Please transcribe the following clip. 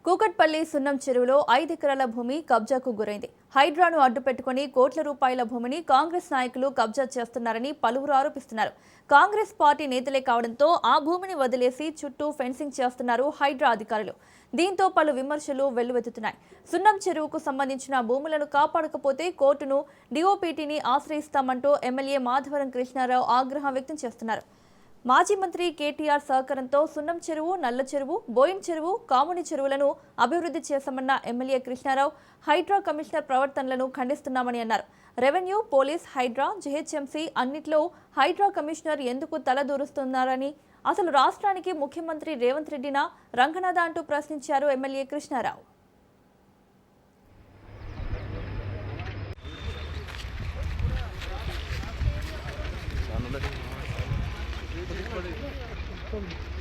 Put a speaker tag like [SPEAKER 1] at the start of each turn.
[SPEAKER 1] కూకట్పల్లి సున్నం చెరువులో 5 ఎకరాల భూమి కబ్జాకు గురైంది. హైడ్రాను అడ్డుపెట్టుకుని కోట్ల రూపాయల భూమిని కాంగ్రెస్ నాయకులు కబ్జా చేస్తున్నారని పలువురు ఆరోపిస్తున్నారు. కాంగ్రెస్ పార్టీ నేతలే కావడంతో ఆ భూమిని వదిలేసి చుట్టూ ఫెన్సింగ్ చేస్తున్నారు హైడ్రా అధికారులు. దీంతో పలు విమర్శలు వెల్లువెత్తుతున్నాయి. సున్నం చెరువుకు సంబంధించిన భూములను కాపాడకపోతే కోర్టును, డీఓపీటీని ఆశ్రయిస్తామంటూ ఎమ్మెల్యే మాధవరం కృష్ణారావు ఆగ్రహం వ్యక్తం చేస్తున్నారు. మాజీ మంత్రి కేటీఆర్ సహకారంతో సున్నం చెరువు, నల్ల చెరువు, బోయిన్ చెరువు, కాముని చెరువులను అభివృద్ధి చేశామన్న ఎమ్మెల్యే కృష్ణారావు హైడ్రా కమిషనర్ ప్రవర్తనలను ఖండిస్తున్నామని అన్నారు. రెవెన్యూ, పోలీస్, హైడ్రా, జీహెచ్ఎంసీ అన్నిట్లో హైడ్రా కమిషనర్ ఎందుకు తలదూరుస్తున్నారని, అసలు రాష్ట్రానికి ముఖ్యమంత్రి రేవంత్ రెడ్డినా రంగనాథ అంటూ ప్రశ్నించారు ఎమ్మెల్యే కృష్ణారావు.
[SPEAKER 2] Thank you.